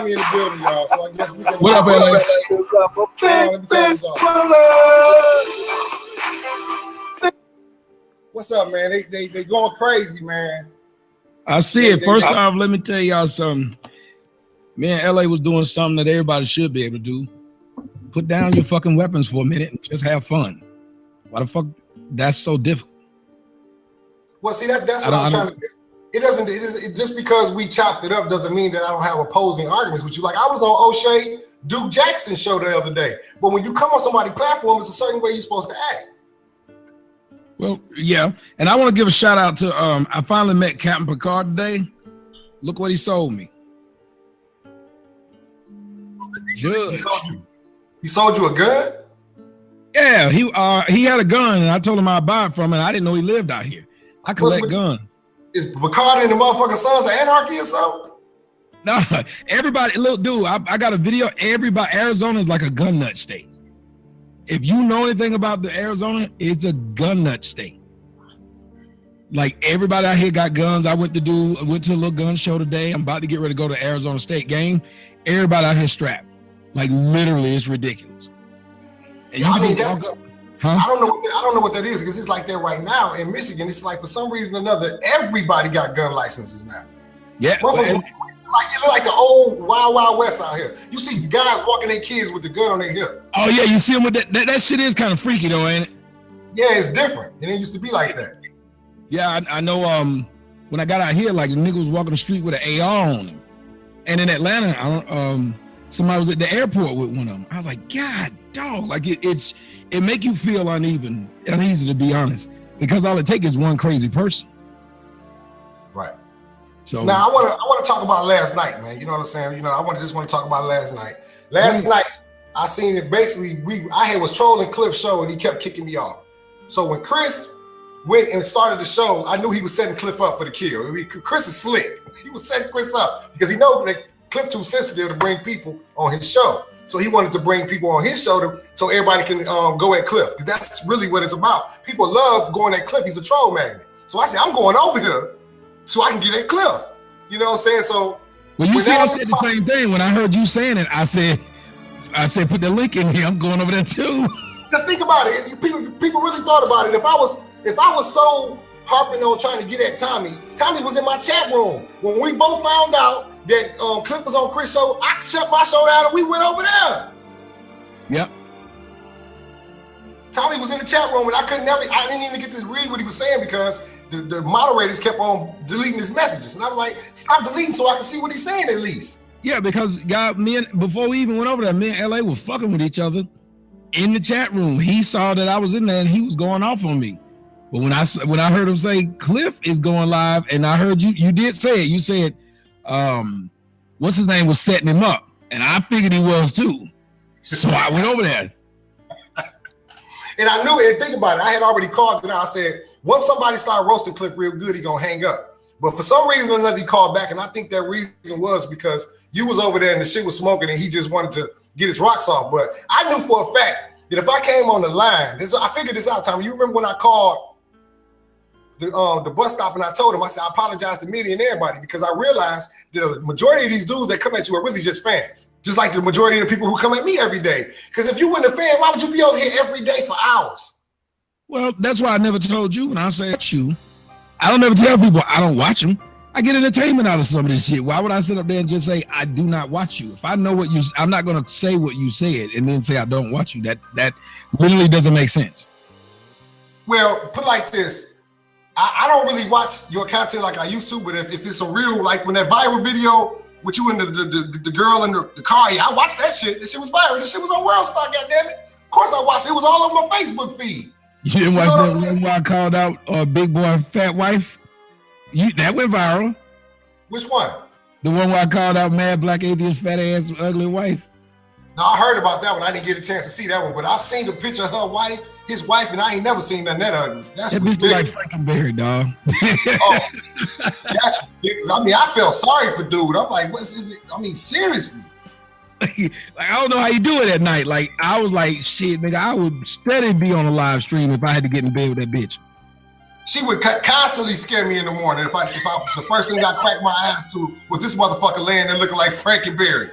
Tommy in the building, y'all. So I guess we can. What up, LA? Let me turn this off. What's up, man? They going crazy, man. I see it. First off, let me tell y'all something. Me and LA was doing something that everybody should be able to do. Put down your fucking weapons for a minute and just have fun. Why the fuck that's so difficult? Well, see, that's what I'm trying to do. It just because we chopped it up doesn't mean that I don't have opposing arguments with you. Like I was on O'Shea Duke Jackson show the other day. But when you come on somebody's platform, it's a certain way you're supposed to act. Well, yeah. And I want to give a shout out to I finally met Captain Picard today. Look what he sold me. He sold you a gun? Yeah, he had a gun and I told him I'd buy it from him. I didn't know he lived out here. I collect guns. Is Picard and the motherfucking Sons of Anarchy or something? No, everybody, look, dude, I got a video. Everybody, Arizona is like a gun nut state. If you know anything about the Arizona, it's a gun nut state. Like everybody out here got guns. I went to a little gun show today. I'm about to get ready to go to Arizona State game. Everybody out here strapped. Like literally, it's ridiculous. And yeah, I mean, I don't know what that is because it's like that right now in Michigan. It's like for some reason or another, everybody got gun licenses now. Yeah, like the old Wild Wild West out here. You see guys walking their kids with the gun on their hip. Oh yeah, you see them with that shit is kind of freaky though, ain't it? Yeah, it's different. It didn't used to be like that. Yeah, I know. When I got out here, like the nigga was walking the street with an AR on him, and in Atlanta, somebody was at the airport with one of them. I was like, God, dog, like it make you feel uneasy to be honest, because all it takes is one crazy person. Right. So now I want to talk about last night, man. You know what I'm saying? You know, I just want to talk about last night. Last night, I seen it basically. I was trolling Cliff's show and he kept kicking me off. So when Chris went and started the show, I knew he was setting Cliff up for the kill. I mean, Chris is slick. He was setting Chris up because he knows that Cliff too sensitive to bring people on his show. So he wanted to bring people on his show so everybody can go at Cliff. Because that's really what it's about. People love going at Cliff. He's a troll magnet. So I said, I'm going over here so I can get at Cliff. You know what I'm saying? So well, you see, I said the same thing when I heard you saying it. I said, put the link in here. I'm going over there too. Just think about it. People really thought about it. If I was so harping on trying to get at Tommy was in my chat room when we both found out that Cliff was on Chris' show. I shut my show down and we went over there. Yep. Tommy was in the chat room and I didn't even get to read what he was saying because the moderators kept on deleting his messages. And I was like, stop deleting so I can see what he's saying at least. Yeah, because before we even went over there, me and LA were fucking with each other in the chat room. He saw that I was in there and he was going off on me. But when I heard him say Cliff is going live, and I heard you did say it. You said, what's his name was setting him up, and I figured he was too. So I went over there. And I knew it. And think about it. I had already called it out. I said, once somebody start roasting Cliff real good, he gonna hang up. But for some reason or another, he called back, and I think that reason was because you was over there and the shit was smoking, and he just wanted to get his rocks off. But I knew for a fact that if I came on the line, I figured this out, Tommy. You remember when I called the bus stop and I told him, I said, I apologize to media and everybody because I realized that the majority of these dudes that come at you are really just fans. Just like the majority of the people who come at me every day. Because if you weren't a fan, why would you be over here every day for hours? Well, that's why I never told you when I say you. I don't ever tell people I don't watch them. I get entertainment out of some of this shit. Why would I sit up there and just say I do not watch you? If I know what I'm not going to say what you said and then say I don't watch you. That literally doesn't make sense. Well, put like this. I don't really watch your content like I used to, but if it's a real, like when that viral video with you and the girl in the car, yeah, I watched that shit. That shit was viral. That shit was on Worldstar, goddammit. Of course I watched it. It was all over my Facebook feed. You didn't watch that one where I called out Big Boy Fat Wife? That went viral. Which one? The one where I called out Mad Black Atheist Fat Ass Ugly Wife. No, I heard about that one. I didn't get a chance to see that one, but I've seen the picture of her wife, his wife, and I ain't never seen nothing that ugly. That's that bitch like Frankenberry, dog. Oh, that's ridiculous. I mean, I felt sorry for dude. I'm like, what is it? I mean, seriously. Like, I don't know how you do it at night. Like, I was like, shit, nigga, I would steady be on a live stream if I had to get in bed with that bitch. She would constantly scare me in the morning if the first thing I cracked my eyes to was this motherfucker laying there looking like Frankie Berry.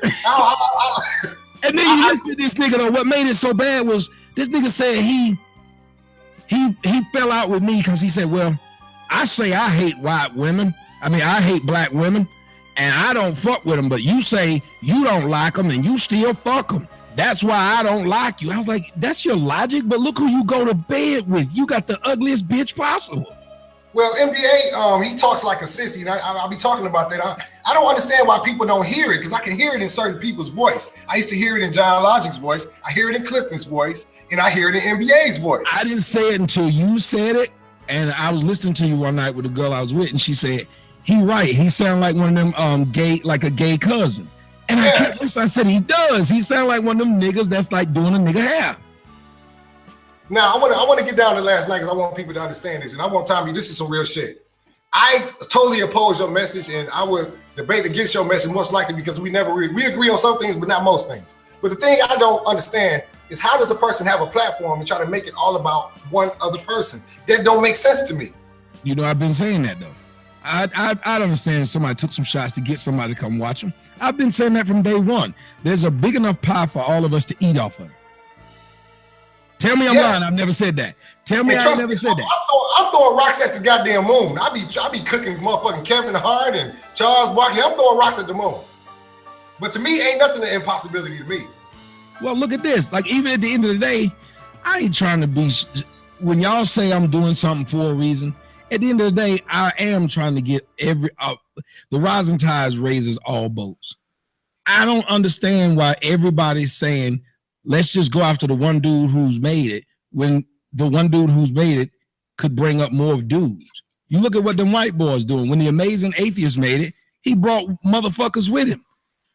And then you listen to this nigga though. What made it so bad was this nigga said he fell out with me because he said, well, I say I hate white women. I mean, I hate black women, and I don't fuck with them. But you say you don't like them, and you still fuck them. That's why I don't like you. I was like, that's your logic, but look who you go to bed with. You got the ugliest bitch possible. Well, NBA, he talks like a sissy, and I'll be talking about that. I don't understand why people don't hear it, because I can hear it in certain people's voice. I used to hear it in John Logic's voice. I hear it in Clifton's voice, and I hear it in NBA's voice. I didn't say it until you said it, and I was listening to you one night with a girl I was with, and she said, he right. He sounded like one of them gay, like a gay cousin. And I kept listening. I said, he does. He sound like one of them niggas that's like doing a nigga hair. Now, I want to get down to last night because I want people to understand this. And I want Tommy, this is some real shit. I totally oppose your message, and I would debate against your message most likely because we agree on some things, but not most things. But the thing I don't understand is how does a person have a platform and try to make it all about one other person? That don't make sense to me. You know, I've been saying that, though. I'd understand if somebody took some shots to get somebody to come watch them. I've been saying that from day one. There's a big enough pie for all of us to eat off of. Tell me I'm lying. I've never said that. Tell me I never said that. I'm throwing rocks at the goddamn moon. I be cooking motherfucking Kevin Hart and Charles Barkley. I'm throwing rocks at the moon. But to me, ain't nothing an impossibility to me. Well, look at this. Like, even at the end of the day, I ain't trying to be. When y'all say I'm doing something for a reason, at the end of the day, I am trying to get the rising tides raises all boats. I don't understand why everybody's saying, let's just go after the one dude who's made it, when the one dude who's made it could bring up more dudes. You look at what them white boys doing. When the Amazing Atheist made it, he brought motherfuckers with him.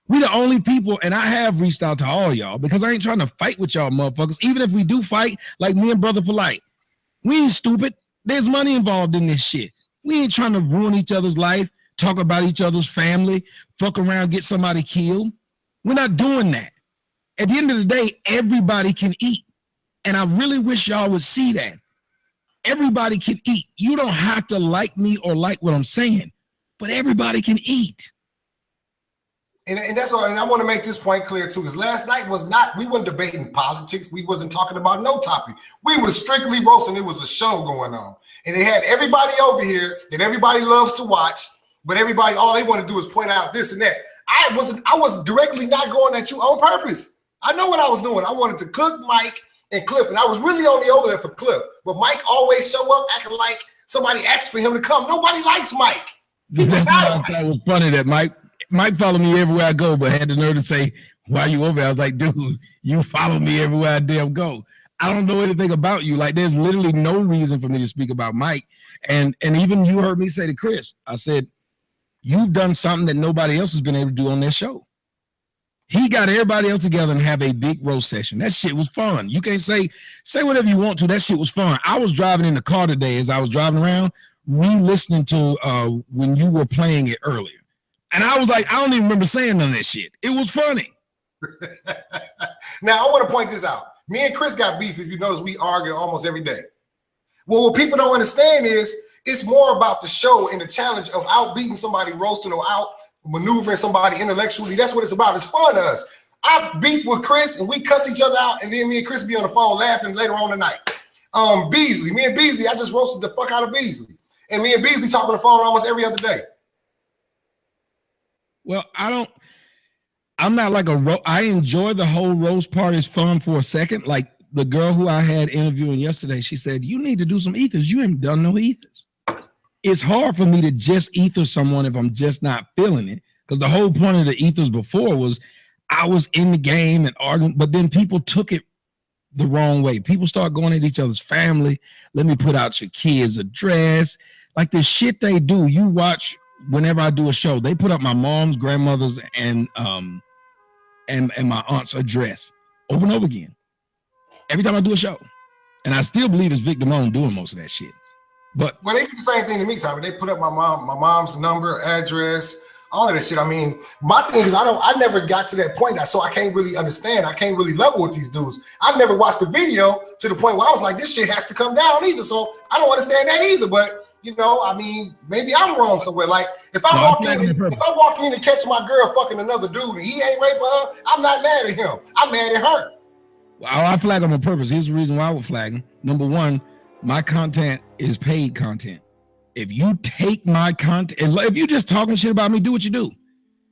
We the only people, and I have reached out to all y'all because I ain't trying to fight with y'all motherfuckers. Even if we do fight, like me and Brother Polite, we ain't stupid. There's money involved in this shit. We ain't trying to ruin each other's life, talk about each other's family, fuck around, get somebody killed. We're not doing that. At the end of the day, everybody can eat. And I really wish y'all would see that. Everybody can eat. You don't have to like me or like what I'm saying, but everybody can eat. And that's all. And I want to make this point clear too, because last night we weren't debating politics. We wasn't talking about no topic. We was strictly roasting. It was a show going on. And they had everybody over here that everybody loves to watch, but everybody, all they want to do is point out this and that. I was directly not going at you on purpose. I know what I was doing. I wanted to cook Mike and Cliff, and I was really only over there for Cliff. But Mike always show up acting like somebody asked for him to come. Nobody likes Mike. That was funny that Mike followed me everywhere I go, but had the nerve to say, why you over there? I was like, dude, you follow me everywhere I damn go. I don't know anything about you. Like, there's literally no reason for me to speak about Mike. And even you heard me say to Chris, I said, you've done something that nobody else has been able to do on their show. He got everybody else together and have a big roast session. That shit was fun. You can't say whatever you want to. That shit was fun. I was driving in the car today as I was driving around, re-listening to when you were playing it earlier. And I was like, I don't even remember saying none of that shit. It was funny. Now, I want to point this out. Me and Chris got beef. If you notice, we argue almost every day. Well, what people don't understand is it's more about the show and the challenge of outbeating somebody, roasting or out maneuvering somebody intellectually. That's what it's about. It's fun to us. I beef with Chris and we cuss each other out, and then me and Chris be on the phone laughing later on tonight. Beasley, me and Beasley, I just roasted the fuck out of Beasley. And me and Beasley talk on the phone almost every other day. Well, I'm not like I enjoy the whole roast part. It's fun for a second. Like the girl who I had interviewing yesterday, she said, you need to do some ethers. You ain't done no ethers. It's hard for me to just ether someone if I'm just not feeling it. Because the whole point of the ethers before was I was in the game and arguing, but then people took it the wrong way. People start going at each other's family. Let me put out your kid's address. Like the shit they do, you watch whenever I do a show, they put up my mom's, grandmother's, and my aunt's address over and over again. Every time I do a show. And I still believe it's Vic Damone doing most of that shit. But well, they do the same thing to me, Tommy. They put up my mom's number, address, all of that shit. I mean, my thing is I never got to that point, so I can't really understand. I can't really level with these dudes. I've never watched the video to the point where I was like, this shit has to come down either. So I don't understand that either. But you know, I mean, maybe I'm wrong somewhere. Like if I walk in and catch my girl fucking another dude and he ain't raping her, I'm not mad at him. I'm mad at her. Well, I flag him on purpose. Here's the reason why I would flag him. Number one, my content is paid content. If you take my content, and if you just talking shit about me, do what you do.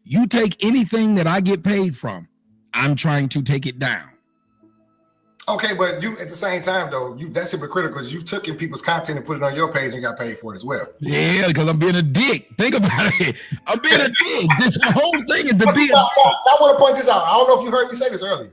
You take anything that I get paid from, I'm trying to take it down. Okay, but you at the same time though, that's hypocritical because you've taken people's content and put it on your page and got paid for it as well. Yeah, because I'm being a dick. Think about it. I'm being a dick. This whole thing is to be. I want to point this out. I don't know if you heard me say this earlier.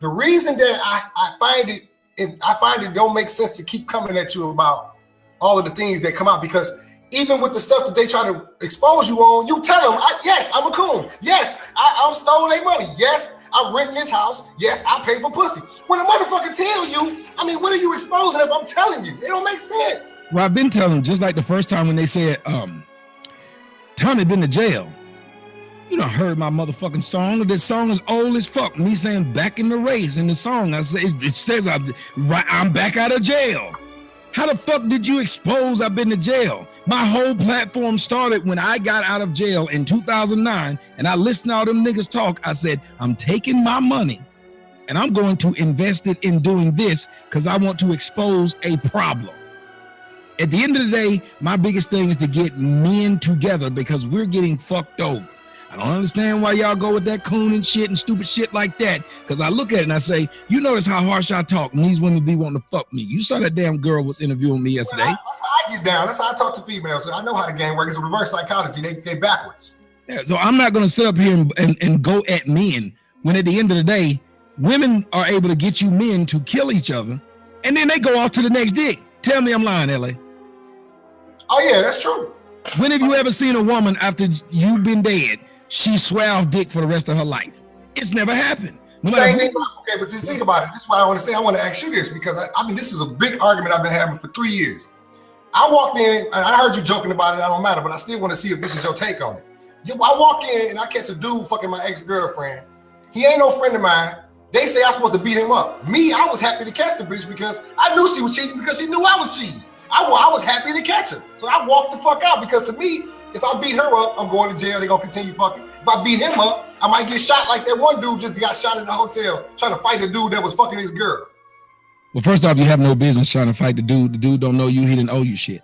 The reason that I find it don't make sense to keep coming at you about all of the things that come out, because even with the stuff that they try to expose you on, you tell them, yes, I'm a coon. Yes, I stole their money. Yes, I'm renting this house. Yes, I pay for pussy. When a motherfucker tell you, I mean, what are you exposing if I'm telling you? It don't make sense. Well, I've been telling them, just like the first time when they said, Tony been to jail. You done heard my motherfucking song. This song is old as fuck. Me saying back in the race in the song, I say, it says I'm back out of jail. How the fuck did you expose I've been to jail? My whole platform started when I got out of jail in 2009 and I listened to all them niggas talk. I said, I'm taking my money and I'm going to invest it in doing this because I want to expose a problem. At the end of the day, my biggest thing is to get men together because we're getting fucked over. I don't understand why y'all go with that coon and shit and stupid shit like that. Because I look at it and I say, you notice how harsh I talk and these women be wanting to fuck me. You saw that damn girl was interviewing me yesterday. Well, that's how I get down. That's how I talk to females. So I know how the game works. It's reverse psychology. They backwards. Yeah, so I'm not going to sit up here and go at men when at the end of the day, women are able to get you men to kill each other. And then they go off to the next dick. Tell me I'm lying, LA. Oh, yeah, that's true. When have you ever seen a woman after you've been dead, she swear off dick for the rest of her life? It's never happened. Okay, but just think about it. This is why I want to say, I want to ask you this, because I mean, this is a big argument I've been having for 3 years. I walked in, and I heard you joking about it, I don't matter, but I still want to see if this is your take on it. I walk in, and I catch a dude fucking my ex-girlfriend. He ain't no friend of mine. They say I'm supposed to beat him up. Me, I was happy to catch the bitch because I knew she was cheating because she knew I was cheating. I was happy to catch her. So I walked the fuck out because to me, if I beat her up, I'm going to jail. They're going to continue fucking. If I beat him up, I might get shot like that one dude just got shot in the hotel trying to fight a dude that was fucking his girl. Well, first off, you have no business trying to fight the dude. The dude don't know you. He didn't owe you shit.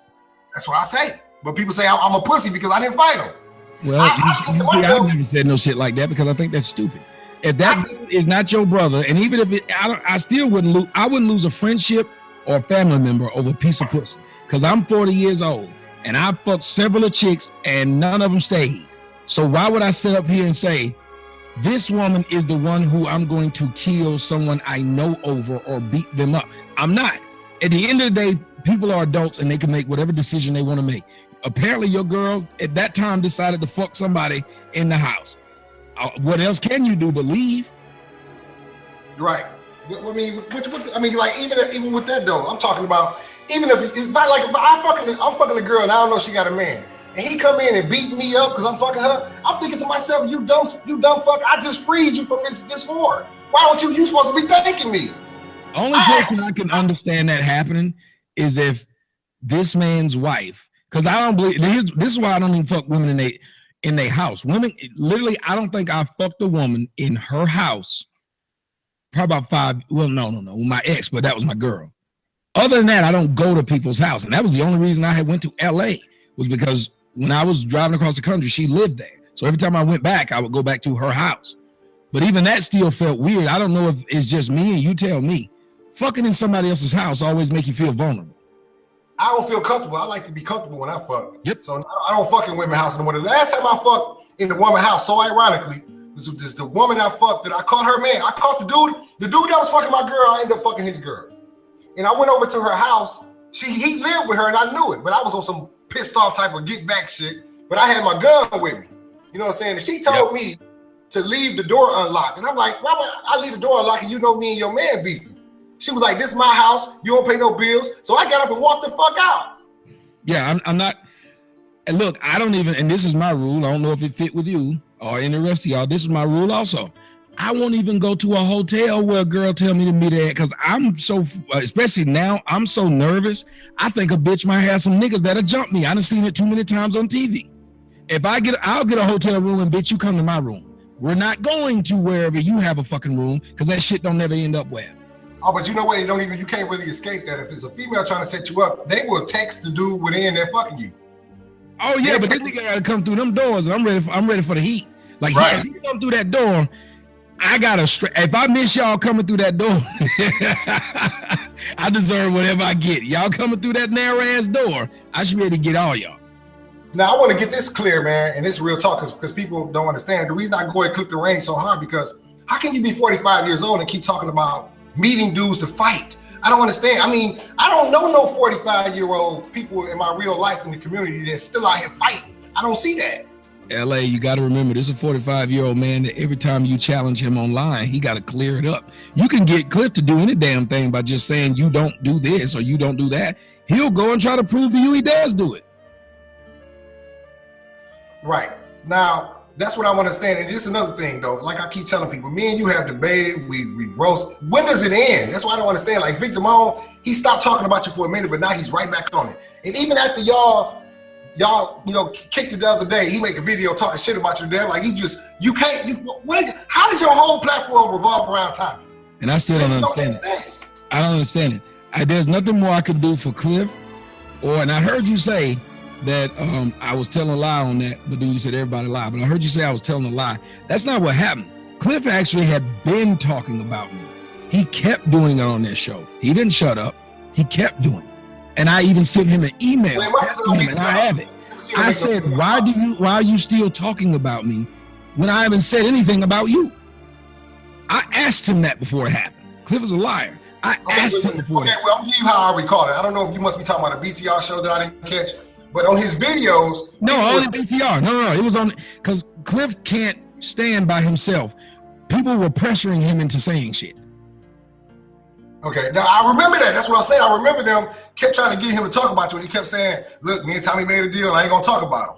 That's what I say. But people say I'm a pussy because I didn't fight him. Well, I've never said no shit like that because I think that's stupid. If that is not your brother, and even if I still wouldn't lose. I wouldn't lose a friendship or a family member over a piece of pussy because I'm 40 years old. And I fucked several of chicks and none of them stayed. So why would I sit up here and say, this woman is the one who I'm going to kill someone I know over or beat them up? I'm not. At the end of the day, people are adults and they can make whatever decision they want to make. Apparently your girl at that time decided to fuck somebody in the house. What else can you do but leave? Right. I mean, like even with that though, I'm talking about even if I'm fucking a girl and I don't know she got a man, and he come in and beat me up because I'm fucking her, I'm thinking to myself, you dumb fuck, I just freed you from this whore. Why don't you supposed to be thanking me? Only person I can understand that happening is if this man's wife, because I don't believe this is why I don't even fuck women in their house. Women, literally, I don't think I fucked a woman in her house. Probably about 5. Well, no, my ex, but that was my girl. Other than that, I don't go to people's house, and that was the only reason I had went to LA was because when I was driving across the country, she lived there. So every time I went back, I would go back to her house. But even that still felt weird. I don't know if it's just me, and you tell me. Fucking in somebody else's house always make you feel vulnerable. I don't feel comfortable. I like to be comfortable when I fuck. Yep. So I don't fuck in women's house anymore. The last time I fucked in the woman's house, so ironically, this is the woman I fucked that I caught her man. I caught the dude that was fucking my girl. I ended up fucking his girl. And I went over to her house. He lived with her and I knew it, but I was on some pissed off type of get back shit. But I had my gun with me. You know what I'm saying? And she told me to leave the door unlocked. And I'm like, why would I leave the door unlocked and you know me and your man beefing? She was like, this is my house. You don't pay no bills. So I got up and walked the fuck out. Yeah, I'm not. And look, I don't even, and this is my rule. I don't know if it fit with you or any rest of y'all. This is my rule also. I won't even go to a hotel where a girl tell me to meet her at, because I'm so, especially now, I'm so nervous. I think a bitch might have some niggas that'll jump me. I done seen it too many times on TV. If I'll get a hotel room and bitch, you come to my room. We're not going to wherever you have a fucking room, because that shit don't never end up well. Oh, but you know what? You can't really escape that. If it's a female trying to set you up, they will text the dude within there fucking you. Oh yeah, but this nigga gotta come through them doors, and I'm ready for the heat. Like, if he come through that door, I gotta if I miss y'all coming through that door, I deserve whatever I get. Y'all coming through that narrow ass door, I should be able to get all y'all. Now I want to get this clear, man, and it's real talk, because people don't understand. The reason I go at Clifton Rainey so hard, because how can you be 45 years old and keep talking about meeting dudes to fight? I don't understand. I mean, I don't know no 45-year-old people in my real life in the community that's still out here fighting. I don't see that. LA, you got to remember, this is a 45-year-old man that every time you challenge him online, he got to clear it up. You can get Cliff to do any damn thing by just saying you don't do this or you don't do that. He'll go and try to prove to you he does do it. Right. Now, that's what I want to understand. And this is another thing, though. Like I keep telling people, me and you have debated, we roasted. When does it end? That's why I don't understand. Like Victor Moan, he stopped talking about you for a minute, but now he's right back on it. And even after y'all, kicked it the other day, he make a video talking shit about you there. Like how did your whole platform revolve around Tommy? And I still don't understand it. I don't understand it. There's nothing more I can do for Cliff. And I heard you say that I was telling a lie on that, but then you said everybody lied. But I heard you say I was telling a lie. That's not what happened. Cliff actually had been talking about me. He kept doing it on that show. He didn't shut up. He kept doing it. And I even sent him an email, and I have it. I said, why are you still talking about me when I haven't said anything about you? I asked him that before it happened. Cliff is a liar. I asked him before. Okay, well, I'm gonna give you how I recall it. I don't know if you must be talking about a BTR show that I didn't catch, but on his videos. No, only BTR. No. It was on, because Cliff can't stand by himself. People were pressuring him into saying shit. Okay, now I remember that. That's what I'm saying. I remember them kept trying to get him to talk about you, and he kept saying, "Look, me and Tommy made a deal. I ain't gonna talk about him."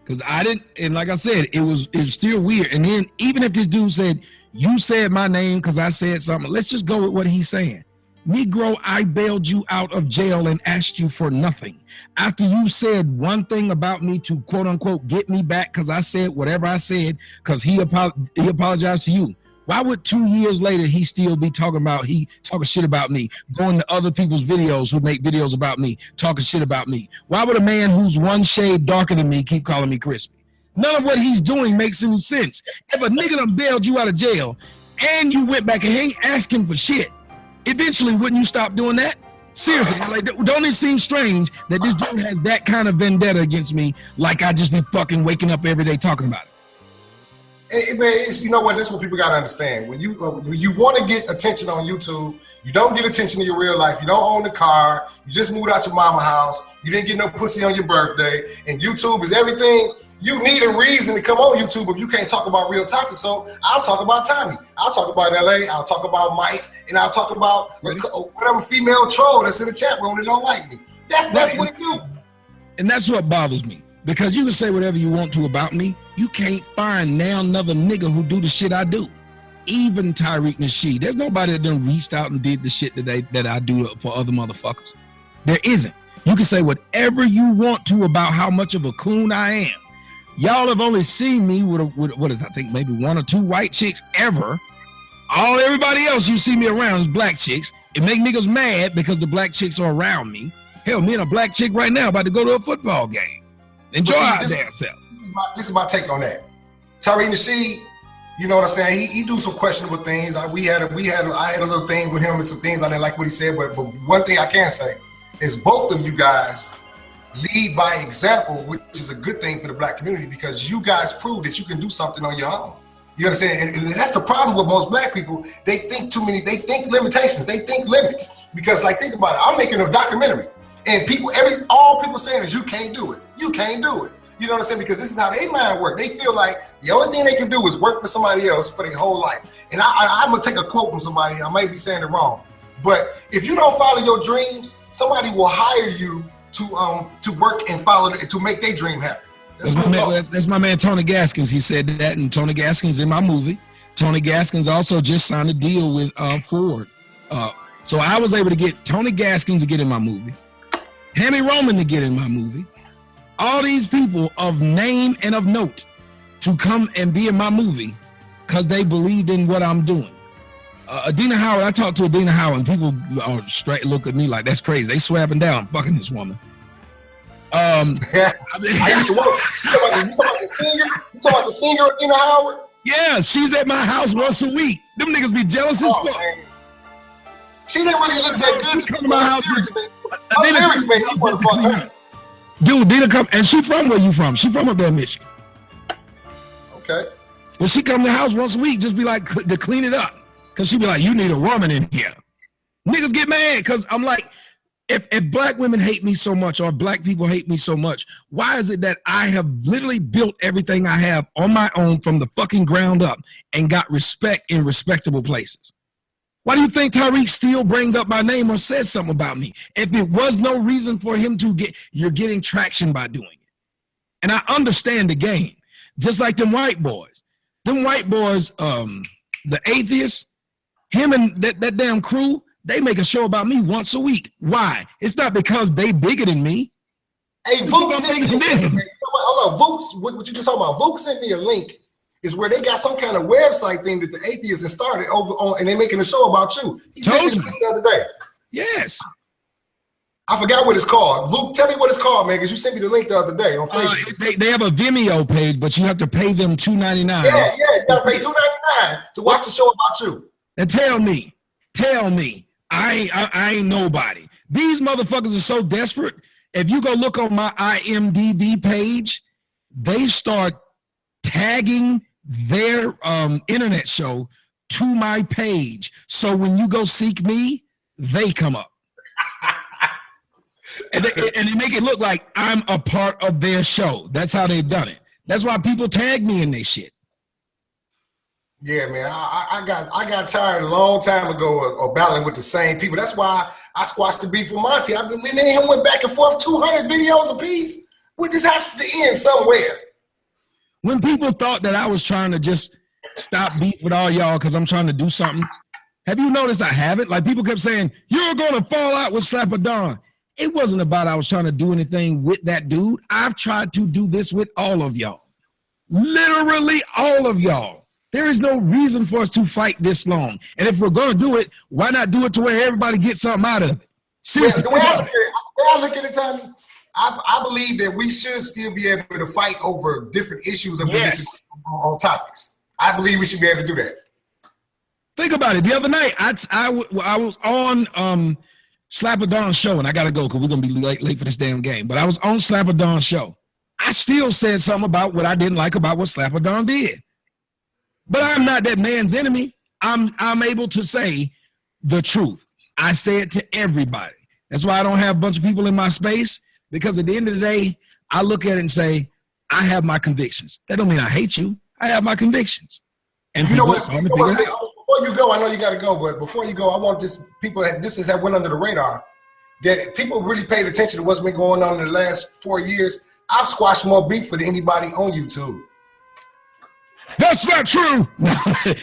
Because I didn't, and like I said, it was still weird. And then even if this dude said, "You said my name because I said something," let's just go with what he's saying. Negro, I bailed you out of jail and asked you for nothing. After you said one thing about me to quote unquote get me back because I said whatever I said because he apologized to you. Why would 2 years later he still be talking shit about me, going to other people's videos who make videos about me, talking shit about me? Why would a man who's one shade darker than me keep calling me crispy? None of what he's doing makes any sense. If a nigga done bailed you out of jail and you went back and ain't asking for shit, eventually wouldn't you stop doing that? Seriously, like, don't it seem strange that this dude has that kind of vendetta against me, like I just been fucking waking up every day talking about it? Man, you know what? That's what people gotta understand. When you want to get attention on YouTube, you don't get attention in your real life. You don't own the car. You just moved out your mama house. You didn't get no pussy on your birthday, and YouTube is everything. You need a reason to come on YouTube if you can't talk about real topics. So I'll talk about Tommy. I'll talk about LA. I'll talk about Mike, and I'll talk about whatever female troll that's in the chat room that don't like me. That's what it do. And that's what bothers me. Because you can say whatever you want to about me, you can't find now another nigga who do the shit I do. Even Tyreek Nasheed. There's nobody that done reached out and did the shit that I do for other motherfuckers. There isn't. You can say whatever you want to about how much of a coon I am. Y'all have only seen me with what is, I think, maybe 1 or 2 white chicks ever. Everybody else you see me around is black chicks. It make niggas mad because the black chicks are around me. Hell, me and a black chick right now about to go to a football game. Enjoy our damn self. This is my take on that. Tyreek Nasheed, you know what I'm saying? He do some questionable things. I had a little thing with him and some things I didn't like what he said. But one thing I can say is both of you guys lead by example, which is a good thing for the black community because you guys prove that you can do something on your own. You understand? And that's the problem with most black people. They think too many. They think limitations. They think limits. Because like, think about it. I'm making a documentary. And all people saying is you can't do it. You can't do it. You know what I'm saying? Because this is how their mind work. They feel like the only thing they can do is work for somebody else for their whole life. And I'm gonna take a quote from somebody. I might be saying it wrong, but if you don't follow your dreams, somebody will hire you to work and follow to make their dream happen. That's my man Tony Gaskins. He said that, and Tony Gaskins in my movie. Tony Gaskins also just signed a deal with Ford. So I was able to get Tony Gaskins to get in my movie, Hammy Roman to get in my movie, all these people of name and of note to come and be in my movie because they believed in what I'm doing. Adina Howard, I talked to Adina Howard, and people straight look at me like that's crazy. They swapping down, fucking this woman. I used to work. You talking about the singer? You talking about the singer Adina Howard? Yeah, she's at my house once a week. Them niggas be jealous as fuck. Man. She didn't really look that good to come to my house. Lyrics, man. You want to fuck her. Dude, Dina come, and she from where you from? She from up there in Michigan. Okay. Well, she come to the house once a week, just be like, to clean it up. Because she be like, you need a woman in here. Niggas get mad, because I'm like, if black women hate me so much, or black people hate me so much, why is it that I have literally built everything I have on my own from the fucking ground up and got respect in respectable places? Why do you think Tariq still brings up my name or says something about me? If it was no reason for him to you're getting traction by doing it. And I understand the game. Just like them white boys. Them white boys, the atheists, him and that damn crew, they make a show about me once a week. Why? It's not because they bigger than me. Hey, Vuk sent me a link. Hold on, Vuk, what you just talking about? Vuk sent me a link. Is where they got some kind of website thing that the atheists have started over on, and they're making a show about you. He sent me the link the other day. Yes. I forgot what it's called. Vuk, tell me what it's called, man, because you sent me the link the other day on Facebook. They have a Vimeo page, but you have to pay them $2.99. Yeah, you gotta pay $2.99 to watch the show about you. And tell me, I ain't nobody. These motherfuckers are so desperate. If you go look on my IMDb page, they start tagging their internet show to my page. So when you go seek me, they come up. and they make it look like I'm a part of their show. That's how they've done it. That's why people tag me in their shit. Yeah, man, I got tired a long time ago of battling with the same people. That's why I squashed the beef with Monty. Me and him went back and forth 200 videos apiece. This has to end somewhere. When people thought that I was trying to just stop beef with all y'all because I'm trying to do something, have you noticed I haven't? Like people kept saying, you're going to fall out with Slapper Don. It wasn't about I was trying to do anything with that dude. I've tried to do this with all of y'all. Literally all of y'all. There is no reason for us to fight this long. And if we're going to do it, why not do it to where everybody gets something out of it? Seriously. Yeah, the way I look at it, Tommy, I believe that we should still be able to fight over different issues of on topics. I believe we should be able to do that. Think about it. The other night, I was on Slapper Don's show, and I got to go because we're going to be late for this damn game. But I was on Slapper Don's show. I still said something about what I didn't like about what Slapper Don did. But I'm not that man's enemy. I'm able to say the truth. I say it to everybody. That's why I don't have a bunch of people in my space. Because at the end of the day, I look at it and say, I have my convictions. That don't mean I hate you. I have my convictions. And you know what? Before you go, I know you got to go, but before you go, I want this has went under the radar, that people really paid attention to what's been going on in the last 4 years. I've squashed more beef than anybody on YouTube. That's not true.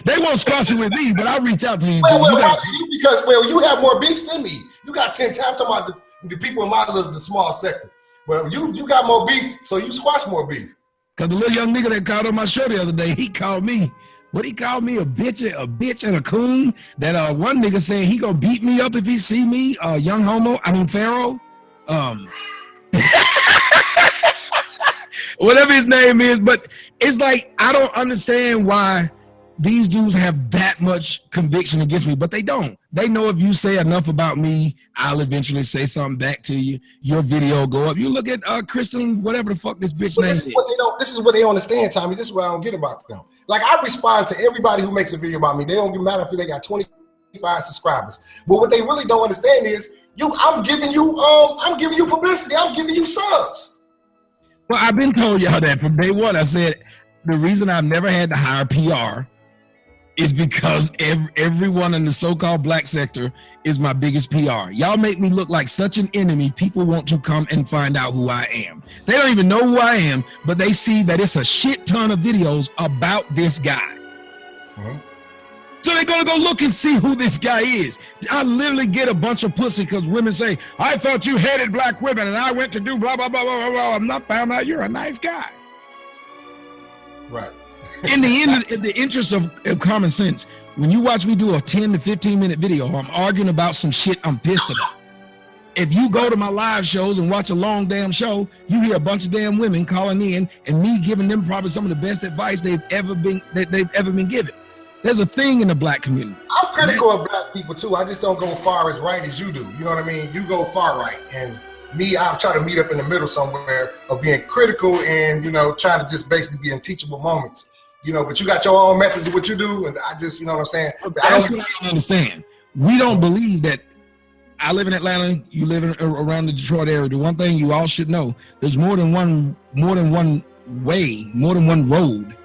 They won't squash it with me, but I'll reach out to these dudes. Because you have more beef than me. You got 10 times talking about the people in my list, the small sector. Well, you got more beef, so you squash more beef. Cause the little young nigga that called on my show the other day, he called me. What he called me, a bitch and a coon. That one nigga said he gonna beat me up if he see me, young homo. I mean Pharaoh. Whatever his name is, but it's like I don't understand why these dudes have that much conviction against me, but they don't. They know if you say enough about me, I'll eventually say something back to you. Your video will go up. You look at Kristen, whatever the fuck this bitch name is. This is what they don't understand, Tommy. This is what I don't get about them. Like I respond to everybody who makes a video about me. They don't matter if they got 25 subscribers. But what they really don't understand is I'm giving you publicity. I'm giving you subs. Well, I've been told y'all that from day one. I said the reason I've never had to hire PR is because everyone in the so-called black sector is my biggest PR. Y'all make me look like such an enemy. People want to come and find out who I am. They don't even know who I am, but they see that it's a shit ton of videos about this guy. So they're gonna go look and see who this guy is. I literally get a bunch of pussy because women say, I thought you hated black women and I went to do blah, blah, blah, blah, blah. I'm not found out you're a nice guy. Right. In the interest of common sense, when you watch me do a 10 to 15 minute video, I'm arguing about some shit I'm pissed about. If you go to my live shows and watch a long damn show, you hear a bunch of damn women calling in and me giving them probably some of the best advice they've ever been given. There's a thing in the black community. I'm critical of black people too. I just don't go far as right as you do. You know what I mean? You go far right, and me, I try to meet up in the middle somewhere of being critical and trying to just basically be in teachable moments. But you got your own methods of what you do, and I just, you know what I'm saying? That's what I don't understand. We don't believe that. I live in Atlanta, you live around the Detroit area. The one thing you all should know, there's more than one way, more than one road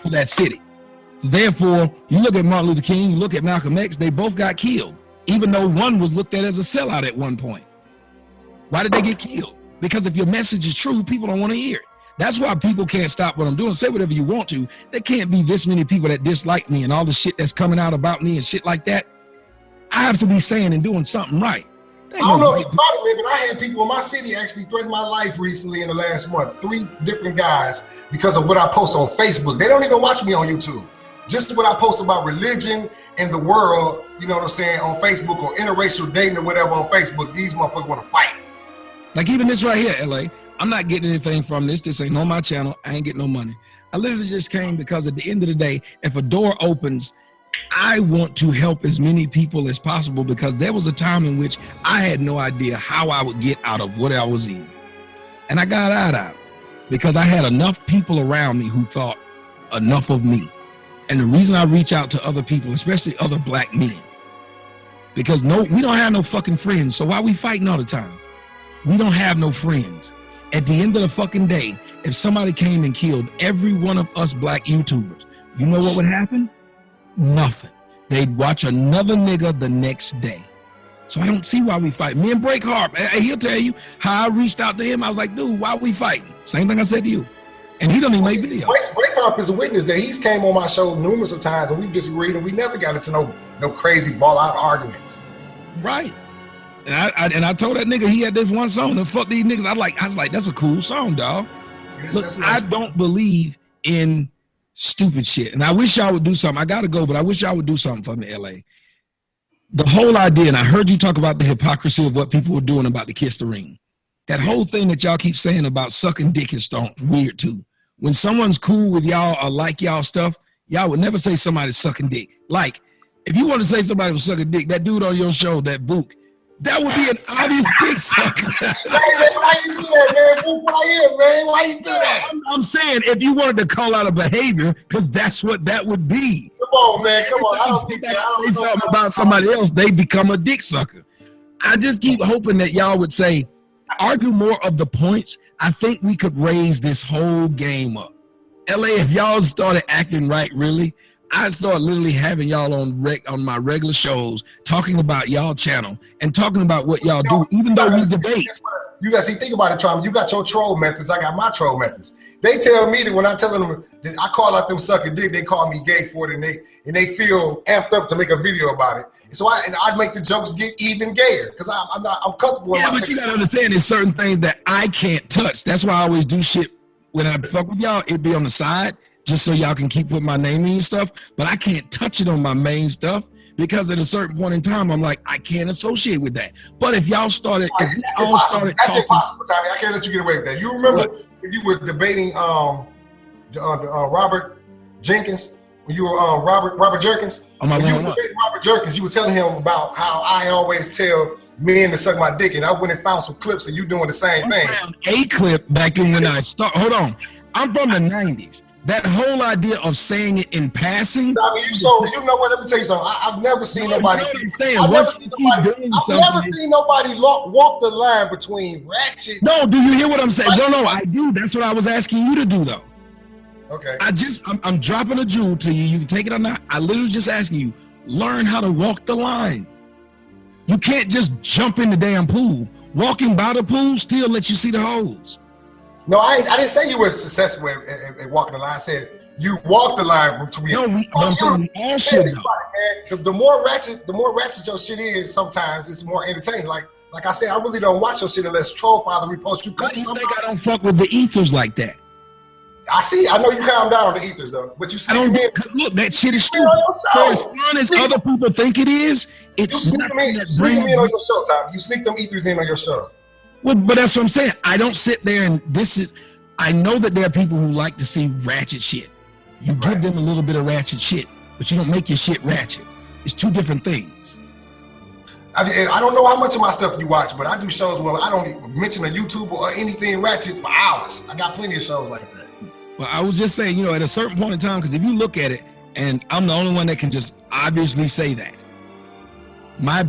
to that city. So therefore, you look at Martin Luther King, you look at Malcolm X, they both got killed, even though one was looked at as a sellout at one point. Why did they get killed? Because if your message is true, people don't want to hear it. That's why people can't stop what I'm doing. Say whatever you want to. There can't be this many people that dislike me and all the shit that's coming out about me and shit like that. I have to be saying and doing something right. I don't know if you bought it, but I had people in my city actually threaten my life recently in the last month. 3 different guys because of what I post on Facebook. They don't even watch me on YouTube. Just what I post about religion and the world, you know what I'm saying, on Facebook or interracial dating or whatever on Facebook. These motherfuckers want to fight. Like even this right here, LA. I'm not getting anything from this. This ain't on my channel. I ain't getting no money. I literally just came because at the end of the day, if a door opens, I want to help as many people as possible because there was a time in which I had no idea how I would get out of what I was in. And I got out of it because I had enough people around me who thought enough of me. And the reason I reach out to other people, especially other black men, because we don't have no fucking friends. So why we fighting all the time? We don't have no friends. At the end of the fucking day, if somebody came and killed every one of us black YouTubers, you know what would happen? Nothing. They'd watch another nigga the next day. So I don't see why we fight. Me and Breakharp, he'll tell you how I reached out to him. I was like, dude, why we fighting? Same thing I said to you. And he don't even make videos. Breakharp is a witness that he's came on my show numerous of times and we've disagreed and we never got into no crazy ball out arguments. Right. And I told that nigga he had this one song and fuck these niggas. I was like, that's a cool song, dog. Yes, look, nice. I don't believe in stupid shit. And I wish y'all would do something. I gotta go, but I wish y'all would do something for me, LA. The whole idea, and I heard you talk about the hypocrisy of what people were doing about the Kiss the Ring. That whole thing that y'all keep saying about sucking dick is weird too. When someone's cool with y'all or like y'all stuff, y'all would never say somebody's sucking dick. Like, if you want to say somebody was sucking dick, that dude on your show, that Book, that would be an obvious dick sucker. Why you do that, man? Why you do that? I'm saying if you wanted to call out a behavior, because that's what that would be. Come on, man. Come on. I don't think that say something about somebody else, they become a dick sucker. I just keep hoping that y'all would say, argue more of the points. I think we could raise this whole game up. LA, if y'all started acting right, really, I start literally having y'all on my regular shows talking about y'all channel and talking about what y'all do, even though we debate. You got to see, think about it, Trauma. You got your troll methods. I got my troll methods. They tell me that when I tell them that I call out them sucking dick, they call me gay for it, and they feel amped up to make a video about it. And so I'd make the jokes get even gayer because I'm comfortable. Yeah, but you got to understand there's certain things that I can't touch. That's why I always do shit when I fuck with y'all. It'd be on the side, just so y'all can keep putting my name in and stuff, but I can't touch it on my main stuff because at a certain point in time, I'm like, I can't associate with that. But if y'all started, that's impossible, Tommy. I can't let you get away with that. You remember when you were debating Robert Jenkins, when you were Robert Jerkins? When you were debating Robert Jerkins, you were telling him about how I always tell men to suck my dick, and I went and found some clips of you doing the same thing. I found a clip back in when I started. Hold on. I'm from the 90s. That whole idea of saying it in passing. I mean, so you know what? Let me tell you something. I've never seen nobody. I've never seen nobody walk the line between ratchet. No, do you hear what I'm saying? No, I do. That's what I was asking you to do, though. Okay. I'm dropping a jewel to you. You can take it or not. I literally just asking you, learn how to walk the line. You can't just jump in the damn pool. Walking by the pool still lets you see the holes. No, I didn't say you were successful at walking the line. I said you walk the line between. No, we all should know. The more ratchet your shit is, sometimes it's more entertaining. Like I said, I really don't watch your shit unless Troll Father reposts you. But you think I don't fuck with the ethers like that? I know you calm down on the ethers though, but you sneak them in. Look, that shit is stupid. For as fun as other people think it is, it's nothing that brings them in on your show, Tom. You sneak them ethers in on your show. Well, but that's what I'm saying. I don't sit there and I know that there are people who like to see ratchet shit. You give them a little bit of ratchet shit, but you don't make your shit ratchet. It's two different things. I don't know how much of my stuff you watch, but I do shows where I don't mention a YouTuber or anything ratchet for hours. I got plenty of shows like that. Well, I was just saying, at a certain point in time, because if you look at it, and I'm the only one that can just obviously say that, my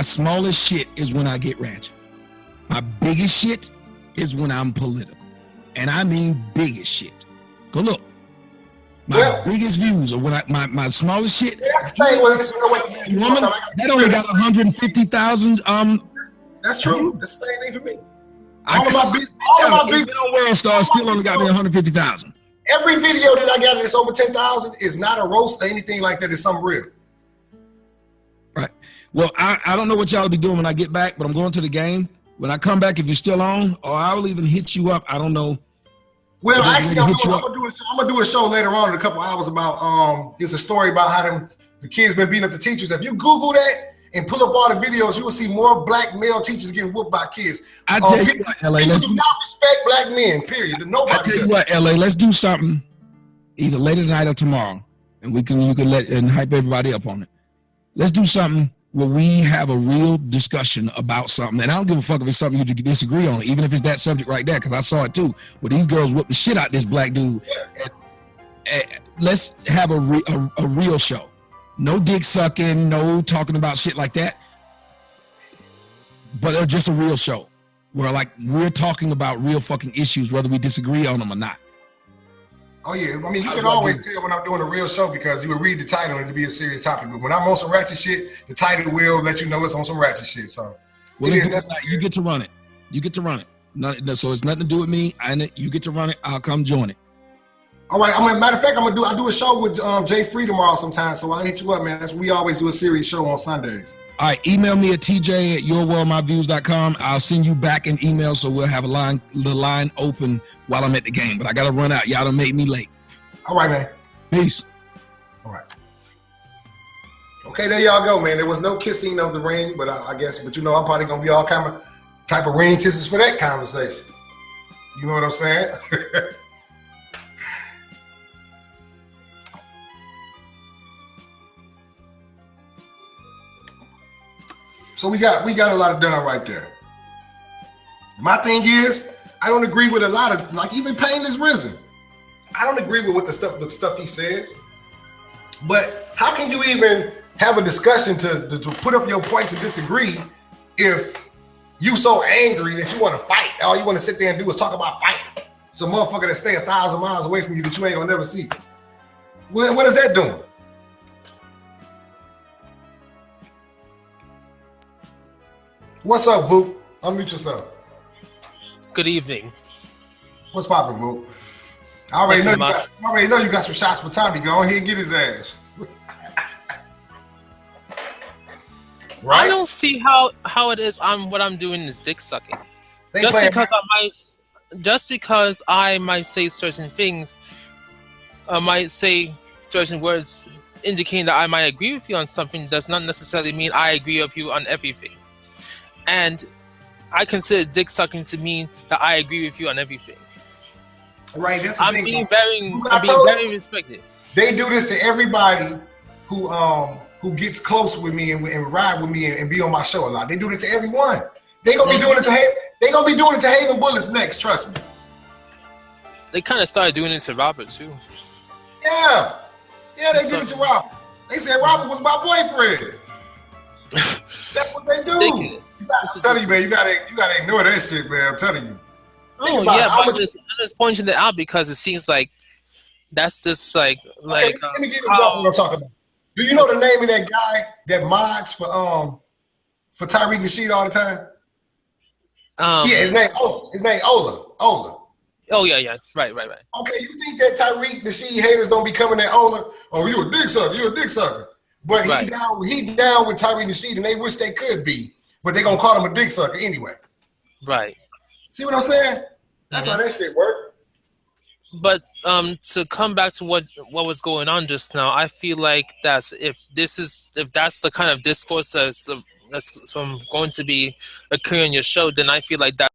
smallest shit is when I get ratchet. My biggest shit is when I'm political. And I mean biggest shit. Go look. My biggest views are when my smallest shit. That only got 150,000. That's true. That's the same thing for me. All of my big world stars still only got me 150,000. Every video that I got that's over 10,000 is not a roast or anything like that. It's something real. Right. Well, I don't know what y'all will be doing when I get back, but I'm going to the game. When I come back, if you're still on, or I will even hit you up. I don't know. Well, actually, I'm gonna do a show later on in a couple hours about it's a story about how the kids been beating up the teachers. If you Google that and pull up all the videos, you will see more black male teachers getting whooped by kids. I tell you what, LA, people do not respect black men. Period. Nobody. I tell you what, LA, let's do something either later tonight or tomorrow, and you can let and hype everybody up on it. Let's do something where we have a real discussion about something, and I don't give a fuck if it's something you disagree on, even if it's that subject right there, because I saw it too, where these girls whooped the shit out this black dude. Let's have a real show. No dick sucking, no talking about shit like that, but just a real show where we're talking about real fucking issues, whether we disagree on them or not. Oh yeah, I mean you can always tell when I'm doing a real show because you will read the title and it'll be a serious topic. But when I'm on some ratchet shit, the title will let you know it's on some ratchet shit. So, you get to run it. You get to run it. So it's nothing to do with me. You get to run it. I'll come join it. All right. Matter of fact, I do a show with Jay Free tomorrow sometime. So I'll hit you up, man. We always do a series show on Sundays. All right. Email me at tj@yourworldmyviews.com. I'll send you back an email so we'll have the line open while I'm at the game. But I got to run out. Y'all done made me late. All right, man. Peace. All right. Okay, there y'all go, man. There was no kissing of the ring, but I guess, I'm probably going to be all kind of type of ring kisses for that conversation. You know what I'm saying? So we got a lot of done right there. My thing is, I don't agree with a lot of, even Painless Risen. I don't agree with the stuff he says. But how can you even have a discussion to put up your points and disagree if you so angry that you want to fight? All you want to sit there and do is talk about fighting. Some motherfucker that stay 1,000 miles away from you that you ain't gonna never see. What is that doing? What's up, Voop? Unmute yourself. Good evening. What's poppin', Voop? I already know you got some shots for Tommy. Go ahead and get his ass. Right? I don't see how it is. What I'm doing is dick sucking. Just because I might say certain things, I might say certain words indicating that I might agree with you on something does not necessarily mean I agree with you on everything. And I consider dick sucking to mean that I agree with you on everything. Right, that's the thing. I'm being very respected. They do this to everybody who gets close with me and ride with me and be on my show a lot. They do it to everyone. They gonna be doing it to Haven Bullets next. Trust me. They kind of started doing it to Robert too. Yeah, they did it to Robert. They said Robert was my boyfriend. That's what they do. I'm telling you, man, you gotta ignore that shit, man. I'm telling you. I'm just pointing it out because it seems like That's just like Okay, let me give you an example of what I'm talking about. Do you know the name of that guy that mods for Tyreek Nasheed all the time? Yeah, his name Ola. Oh yeah, right. Okay, you think that Tyreek Nasheed haters don't be coming at Ola? Oh, you a dick sucker. But he down with Tyreek Nasheed, and they wish they could be, but they gonna call him a dick sucker anyway. Right. See what I'm saying? That's how that shit work. But to come back to what was going on just now, I feel like that's if that's the kind of discourse that's going to be occurring in your show, then I feel like that.